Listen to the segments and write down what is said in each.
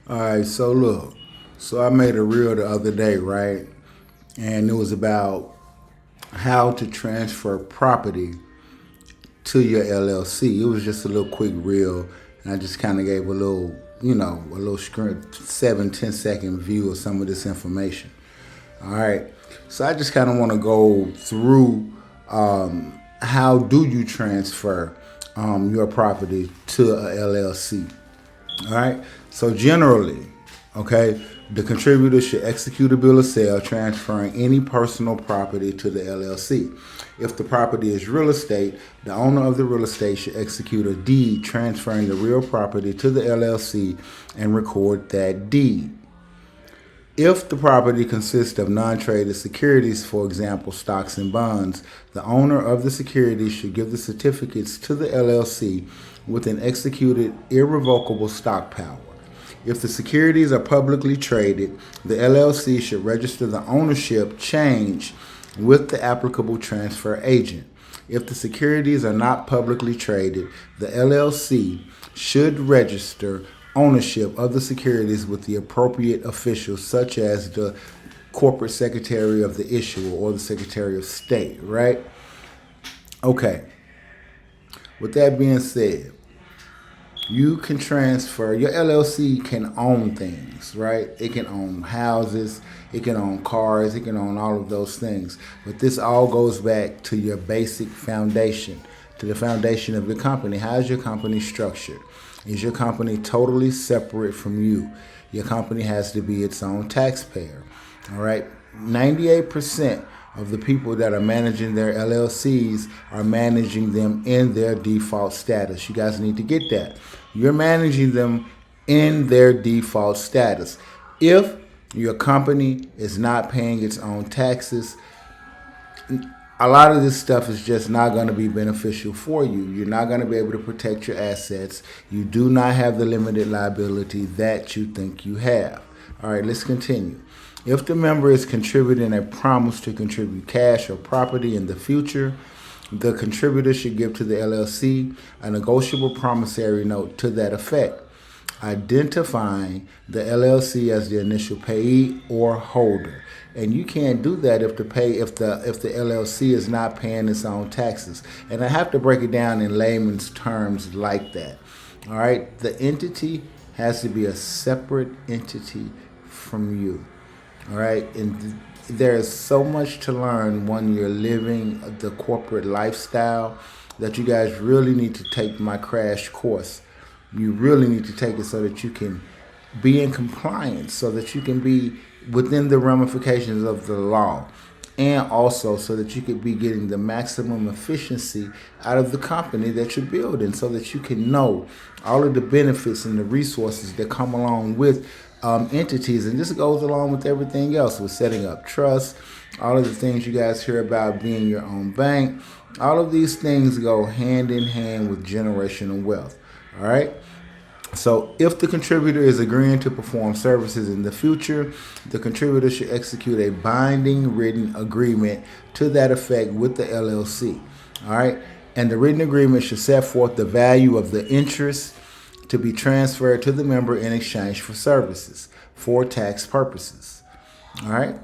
All right, so look, so I made a reel the other day, right? And it was about how to transfer property to your LLC. It was just a little quick reel, and I just kind of gave a little, a little screen, 7-10 second view of some of this information. All right, so I just kind of want to go through how do you transfer your property to a LLC. All right. So generally, okay, the contributor should execute a bill of sale transferring any personal property to the LLC. If the property is real estate, the owner of the real estate should execute a deed transferring the real property to the LLC and record that deed. If the property consists of non-traded securities, for example, stocks and bonds, the owner of the securities should give the certificates to the LLC with an executed irrevocable stock power. If the securities are publicly traded, the LLC should register the ownership change with the applicable transfer agent. If the securities are not publicly traded, the LLC should register ownership of the securities with the appropriate officials, such as the corporate secretary of the issuer or the secretary of state, right? Okay. With that being said, you can transfer, your LLC can own things, right? It can own houses, it can own cars, it can own all of those things. But this all goes back to your basic foundation, to the foundation of your company. How is your company structured? Is your company totally separate from you? Your company has to be its own taxpayer, all right? 98% of the people that are managing their LLCs are managing them in their default status. You guys need to get that. You're managing them in their default status. If your company is not paying its own taxes, a lot of this stuff is just not going to be beneficial for you. You're not going to be able to protect your assets. You do not have the limited liability that you think you have. All right, let's continue. If the member is contributing a promise to contribute cash or property in the future, the contributor should give to the LLC a negotiable promissory note to that effect, identifying the LLC as the initial payee or holder. And you can't do that if the LLC is not paying its own taxes. And I have to break it down in layman's terms like that. All right, the entity has to be a separate entity from you. All right, and there's so much to learn when you're living the corporate lifestyle that you guys really need to take my crash course. You really need to take it so that you can be in compliance, so that you can be within the ramifications of the law, and also so that you could be getting the maximum efficiency out of the company that you're building, so that you can know all of the benefits and the resources that come along with entities. And this goes along with everything else, with setting up trust, all of the things you guys hear about being your own bank. All of these things go hand in hand with generational wealth. All right. So if the contributor is agreeing to perform services in the future, the contributor should execute a binding written agreement to that effect with the LLC. All right. And the written agreement should set forth the value of the interest to be transferred to the member in exchange for services for tax purposes. All right.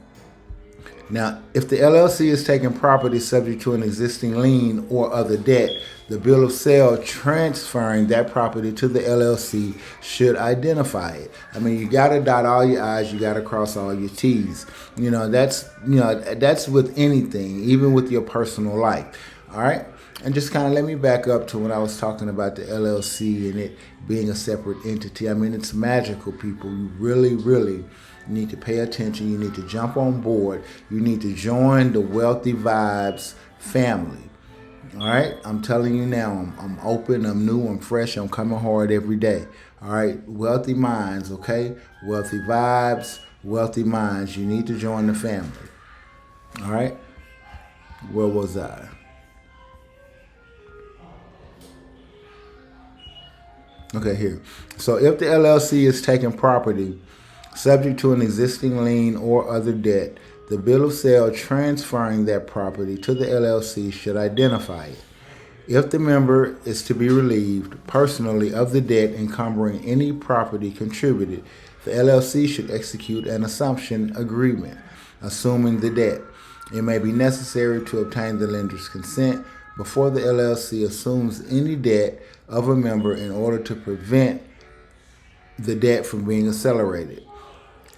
Now, if the LLC is taking property subject to an existing lien or other debt, the bill of sale transferring that property to the LLC should identify it. I mean, you got to dot all your I's, you got to cross all your T's. That's with anything, even with your personal life. All right. And just kind of let me back up to when I was talking about the LLC and it being a separate entity. I mean, it's magical, people. You really, really need to pay attention. You need to jump on board. You need to join the Wealthy Vibes family. All right? I'm telling you now, I'm open, I'm new, I'm fresh, I'm coming hard every day. All right? Wealthy Minds, okay? Wealthy Vibes, Wealthy Minds. You need to join the family. All right? Where was I? Okay, here. So if the LLC is taking property subject to an existing lien or other debt, the bill of sale transferring that property to the LLC should identify it. If the member is to be relieved personally of the debt encumbering any property contributed, the LLC should execute an assumption agreement assuming the debt. It may be necessary to obtain the lender's consent before the LLC assumes any debt of a member in order to prevent the debt from being accelerated.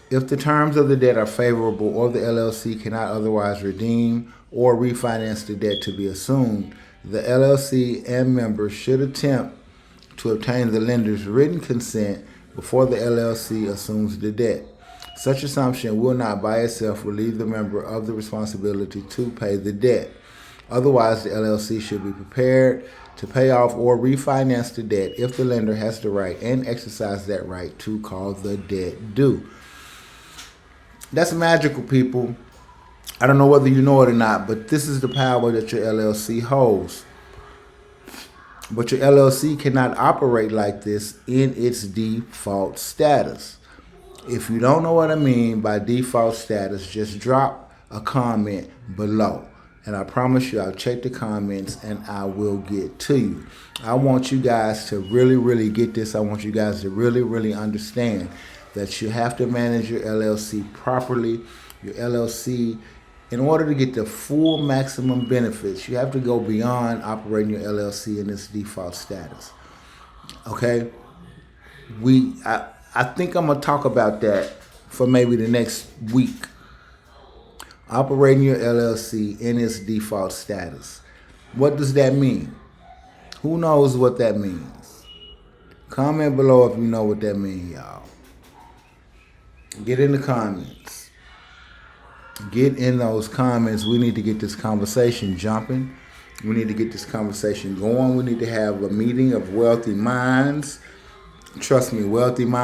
If the terms of the debt are favorable or the LLC cannot otherwise redeem or refinance the debt to be assumed, the LLC and members should attempt to obtain the lender's written consent before the LLC assumes the debt. Such assumption will not by itself relieve the member of the responsibility to pay the debt. Otherwise, the LLC should be prepared to pay off or refinance the debt if the lender has the right and exercise that right to call the debt due. That's magical, people. I don't know whether you know it or not, but this is the power that your LLC holds. But your LLC cannot operate like this in its default status. If you don't know what I mean by default status, just drop a comment below. And I promise you, I'll check the comments and I will get to you. I want you guys to really, really get this. I want you guys to really, really understand that you have to manage your LLC properly. Your LLC, in order to get the full maximum benefits, you have to go beyond operating your LLC in its default status. Okay? I think I'm going to talk about that for maybe the next week. Operating your LLC in its default status. What does that mean? Who knows what that means? Comment below if you know what that means, y'all. Get in the comments. Get in those comments. We need to get this conversation jumping. We need to get this conversation going. We need to have a meeting of wealthy minds. Trust me, wealthy minds.